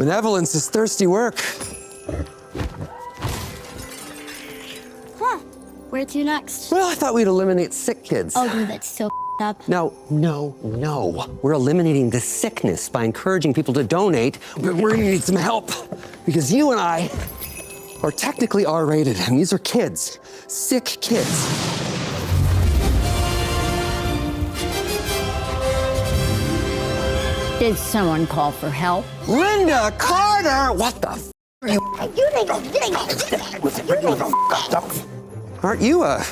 Benevolence is thirsty work. Huh. Where to next? Well, I thought we'd eliminate sick kids. Oh, dude, that's so up. No. We're eliminating the sickness by encouraging people to donate, but we're gonna need some help. Because you and I are technically R-rated, and these are kids. Sick kids. Did someone call for help? Linda Carter! What the f*** are you? Aren't you a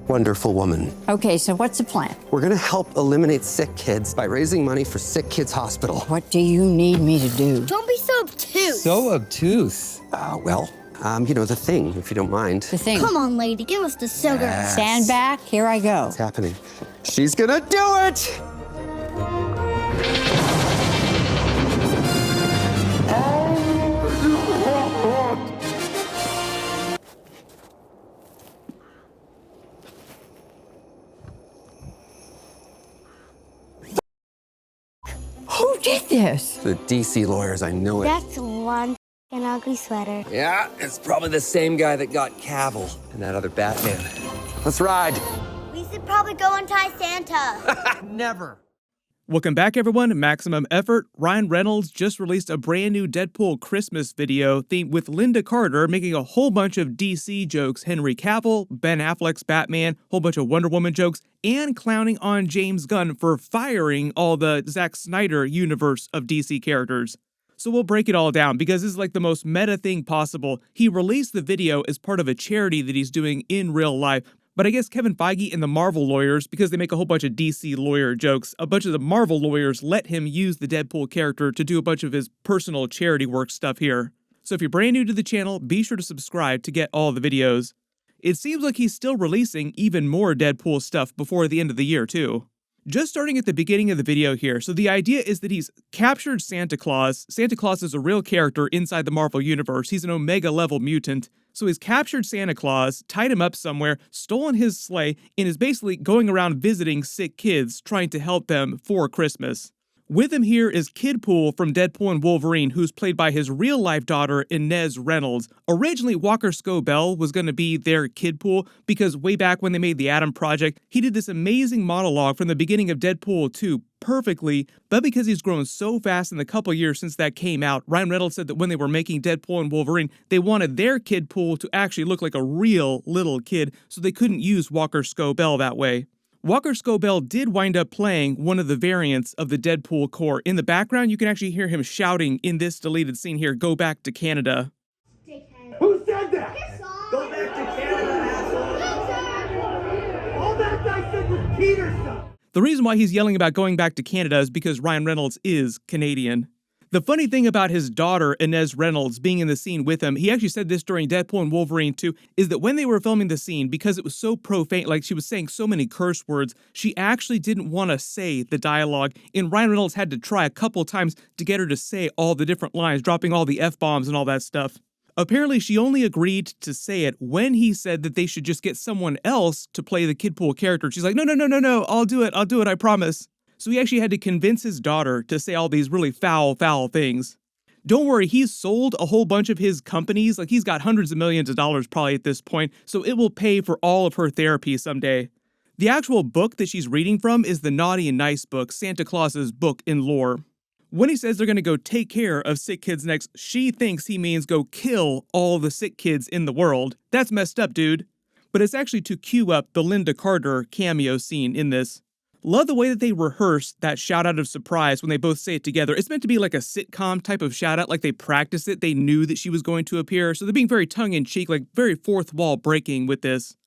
wonderful woman? Okay, so what's the plan? We're gonna help eliminate sick kids by raising money for Sick Kids Hospital. What do you need me to do? Don't be so obtuse. So obtuse. The thing, if you don't mind. The thing. Come on, lady, give us the sugar. Stand back, here I go. What's happening? She's gonna do it! Who did this? The DC lawyers, I know it. That's one an ugly sweater. Yeah, it's probably the same guy that got Cavill and that other Batman. Let's ride. We should probably go untie Santa. Never. Welcome back, everyone. Maximum Effort. Ryan Reynolds just released a brand new Deadpool Christmas video themed with Linda Carter making a whole bunch of DC jokes. Henry Cavill, Ben Affleck's Batman, whole bunch of Wonder Woman jokes, and clowning on James Gunn for firing all the Zack Snyder universe of DC characters. So we'll break it all down because this is like the most meta thing possible. He released the video as part of a charity that he's doing in real life. But I guess Kevin Feige and the Marvel lawyers, because they make a whole bunch of DC lawyer jokes, a bunch of the Marvel lawyers let him use the Deadpool character to do a bunch of his personal charity work stuff here. So if you're brand new to the channel, be sure to subscribe to get all the videos. It seems like he's still releasing even more Deadpool stuff before the end of the year too. Just starting at the beginning of the video here, so the idea is that he's captured Santa Claus. Santa Claus is a real character inside the Marvel Universe. He's an Omega level mutant. So he's captured Santa Claus, tied him up somewhere, stolen his sleigh, and is basically going around visiting sick kids, trying to help them for Christmas. With him here is Kidpool from Deadpool and Wolverine, who's played by his real-life daughter, Inez Reynolds. Originally, Walker Scobell was going to be their Kidpool, because way back when they made the Atom Project, he did this amazing monologue from the beginning of Deadpool 2 perfectly, but because he's grown so fast in the couple years since that came out, Ryan Reynolds said that when they were making Deadpool and Wolverine, they wanted their Kidpool to actually look like a real little kid, so they couldn't use Walker Scobell that way. Walker Scobell did wind up playing one of the variants of the Deadpool core. In the background, you can actually hear him shouting in this deleted scene here, "Go back to Canada." Who said that? Go back to Canada, asshole! All that guy said was Peterson! The reason why he's yelling about going back to Canada is because Ryan Reynolds is Canadian. The funny thing about his daughter, Inez Reynolds, being in the scene with him, he actually said this during Deadpool and Wolverine 2, is that when they were filming the scene, because it was so profane, like she was saying so many curse words, she actually didn't want to say the dialogue, and Ryan Reynolds had to try a couple times to get her to say all the different lines, dropping all the F-bombs and all that stuff. Apparently, she only agreed to say it when he said that they should just get someone else to play the Kidpool character. She's like, no, I'll do it, I promise. So he actually had to convince his daughter to say all these really foul things. Don't worry, he's sold a whole bunch of his companies, like he's got hundreds of millions of dollars probably at this point, so it will pay for all of her therapy someday. The actual book that she's reading from is the Naughty and Nice book, Santa Claus's book in lore. When he says they're going to go take care of sick kids next, she thinks he means go kill all the sick kids in the world. That's messed up, dude. But it's actually to cue up the Linda Carter cameo scene in this. Love the way that they rehearse that shout out of surprise when they both say it together. It's meant to be like a sitcom type of shout out, like they practiced it. They knew that she was going to appear, so they're being very tongue in cheek, like very fourth wall breaking with this.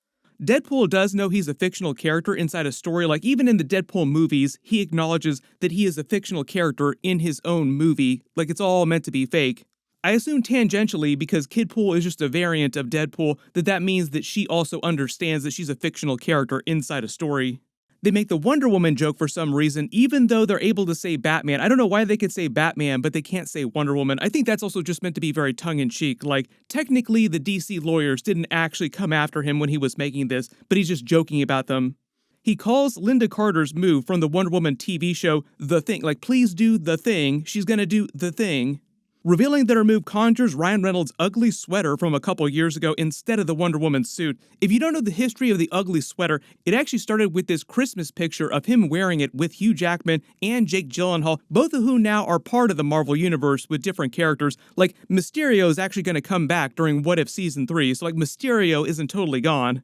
Deadpool does know he's a fictional character inside a story. Like even in the Deadpool movies, he acknowledges that he is a fictional character in his own movie. Like it's all meant to be fake. I assume tangentially, because Kidpool is just a variant of Deadpool, that means that she also understands that she's a fictional character inside a story. They make the Wonder Woman joke for some reason, even though they're able to say Batman. I don't know why they could say Batman, but they can't say Wonder Woman. I think that's also just meant to be very tongue-in-cheek. Like, technically, the DC lawyers didn't actually come after him when he was making this, but he's just joking about them. He calls Linda Carter's move from the Wonder Woman TV show The Thing. Like, please do The Thing. She's gonna do The Thing. revealing that her move conjures Ryan Reynolds' ugly sweater from a couple years ago instead of the Wonder Woman suit. If you don't know the history of the ugly sweater, it actually started with this Christmas picture of him wearing it with Hugh Jackman and Jake Gyllenhaal, both of whom now are part of the Marvel Universe with different characters. Like, Mysterio is actually going to come back during What If Season 3, so like Mysterio isn't totally gone.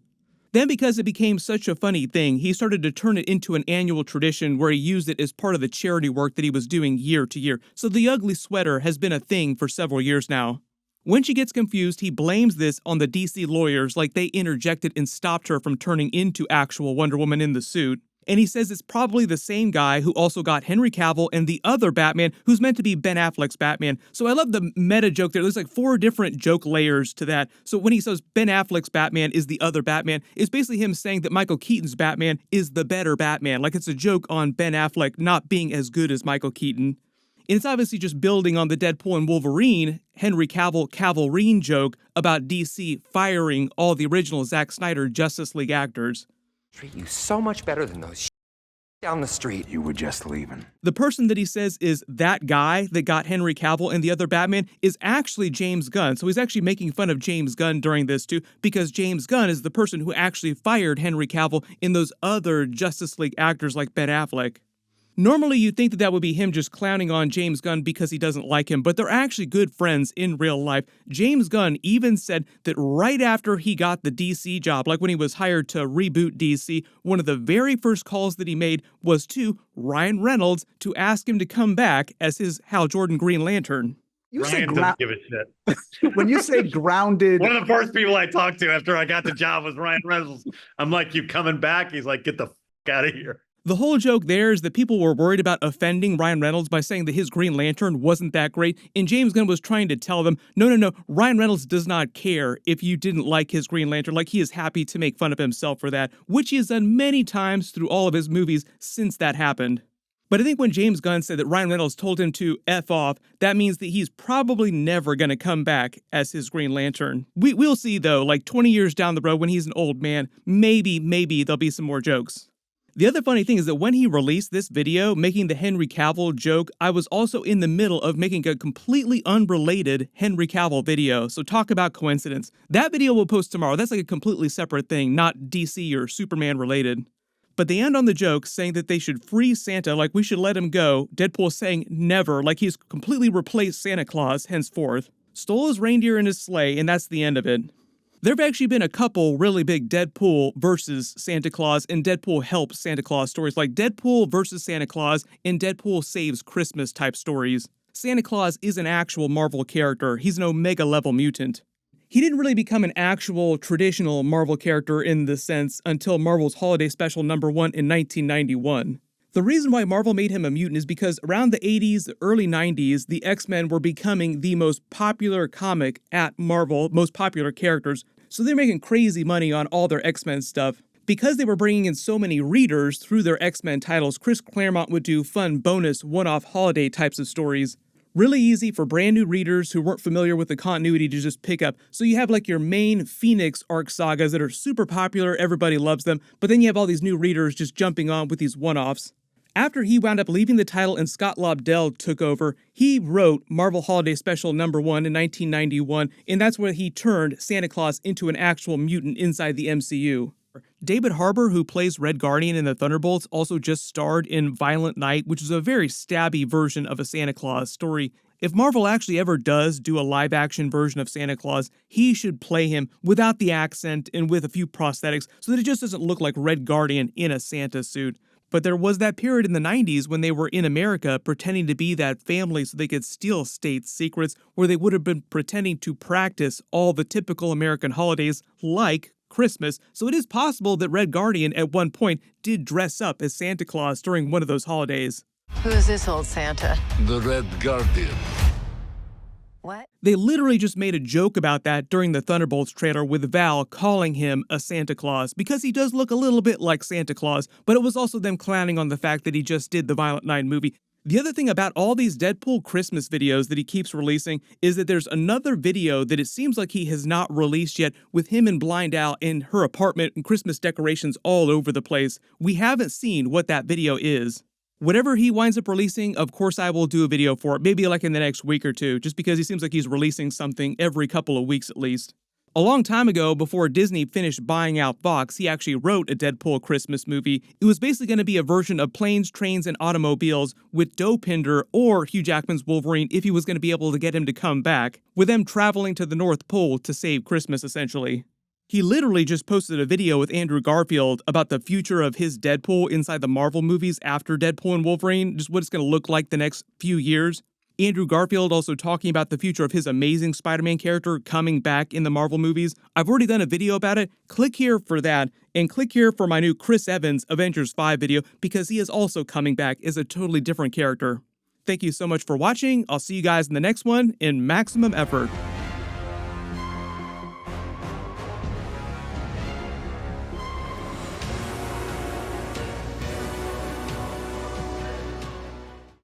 Then, because it became such a funny thing, he started to turn it into an annual tradition where he used it as part of the charity work that he was doing year to year. So the ugly sweater has been a thing for several years now. When she gets confused, he blames this on the DC lawyers, like they interjected and stopped her from turning into actual Wonder Woman in the suit. And he says it's probably the same guy who also got Henry Cavill and the other Batman, who's meant to be Ben Affleck's Batman. So I love the meta joke there. There's like 4 different joke layers to that. So when he says Ben Affleck's Batman is the other Batman, it's basically him saying that Michael Keaton's Batman is the better Batman. Like, it's a joke on Ben Affleck not being as good as Michael Keaton. And it's obviously just building on the Deadpool and Wolverine, Henry Cavill Cavalrine joke about DC firing all the original Zack Snyder Justice League actors. Treat you so much better than those down the street. You were just leaving. The person that he says is that guy that got Henry Cavill and the other Batman is actually James Gunn. So he's actually making fun of James Gunn during this too, because James Gunn is the person who actually fired Henry Cavill and those other Justice League actors like Ben Affleck. Normally, you'd think that that would be him just clowning on James Gunn because he doesn't like him, but they're actually good friends in real life. James Gunn even said that right after he got the DC job, like when he was hired to reboot DC, one of the very first calls that he made was to Ryan Reynolds to ask him to come back as his Hal Jordan Green Lantern. You say Ryan doesn't give a shit. when you say grounded, One of the first people I talked to after I got the job was Ryan Reynolds. I'm like, you coming back? He's like, get the fuck out of here. The whole joke there is that people were worried about offending Ryan Reynolds by saying that his Green Lantern wasn't that great, and James Gunn was trying to tell them, no, Ryan Reynolds does not care if you didn't like his Green Lantern, like he is happy to make fun of himself for that, which he has done many times through all of his movies since that happened. But I think when James Gunn said that Ryan Reynolds told him to F off, that means that he's probably never going to come back as his Green Lantern. We'll see though, like 20 years down the road when he's an old man, maybe there'll be some more jokes. The other funny thing is that when he released this video, making the Henry Cavill joke, I was also in the middle of making a completely unrelated Henry Cavill video. So talk about coincidence. That video will post tomorrow. That's like a completely separate thing, not DC or Superman related. But they end on the joke saying that they should free Santa, like we should let him go. Deadpool saying never, like he's completely replaced Santa Claus henceforth. Stole his reindeer in his sleigh, and that's the end of it. There have actually been a couple really big Deadpool versus Santa Claus and Deadpool helps Santa Claus stories, like Deadpool versus Santa Claus and Deadpool saves Christmas type stories. Santa Claus is an actual Marvel character. He's an Omega level mutant. He didn't really become an actual traditional Marvel character in this sense until Marvel's Holiday Special #1 in 1991. The reason why Marvel made him a mutant is because around the 80s, early 90s, the X-Men were becoming the most popular comic at Marvel, most popular characters, so they're making crazy money on all their X-Men stuff. Because they were bringing in so many readers through their X-Men titles, Chris Claremont would do fun bonus one-off holiday types of stories. Really easy for brand new readers who weren't familiar with the continuity to just pick up. So you have like your main Phoenix arc sagas that are super popular, everybody loves them, but then you have all these new readers just jumping on with these one-offs. After he wound up leaving the title and Scott Lobdell took over, he wrote Marvel Holiday Special #1 in 1991, and that's where he turned Santa Claus into an actual mutant inside the MCU. David Harbour, who plays Red Guardian in the Thunderbolts, also just starred in Violent Night, which is a very stabby version of a Santa Claus story. If Marvel actually ever does do a live-action version of Santa Claus, he should play him without the accent and with a few prosthetics so that it just doesn't look like Red Guardian in a Santa suit. But there was that period in the 90s when they were in America pretending to be that family so they could steal state secrets, where they would have been pretending to practice all the typical American holidays like Christmas. So it is possible that Red Guardian at one point did dress up as Santa Claus during one of those holidays. Who is this old Santa? The Red Guardian. What? They literally just made a joke about that during the Thunderbolts trailer with Val calling him a Santa Claus because he does look a little bit like Santa Claus, but it was also them clowning on the fact that he just did the Violent Night movie. The other thing about all these Deadpool Christmas videos that he keeps releasing is that there's another video that it seems like he has not released yet with him and Blind Al in her apartment and Christmas decorations all over the place. We haven't seen what that video is. Whatever he winds up releasing, of course I will do a video for it, maybe like in the next week or two, just because he seems like he's releasing something every couple of weeks at least. A long time ago, before Disney finished buying out Fox, he actually wrote a Deadpool Christmas movie. It was basically going to be a version of Planes, Trains, and Automobiles with Dopinder or Hugh Jackman's Wolverine if he was going to be able to get him to come back, with them traveling to the North Pole to save Christmas essentially. He literally just posted a video with Andrew Garfield about the future of his Deadpool inside the Marvel movies after Deadpool and Wolverine, just what it's going to look like the next few years. Andrew Garfield also talking about the future of his Amazing Spider-Man character coming back in the Marvel movies. I've already done a video about it. Click here for that, and click here for my new Chris Evans Avengers 5 video because he is also coming back as a totally different character. Thank you so much for watching. I'll see you guys in the next one in maximum effort.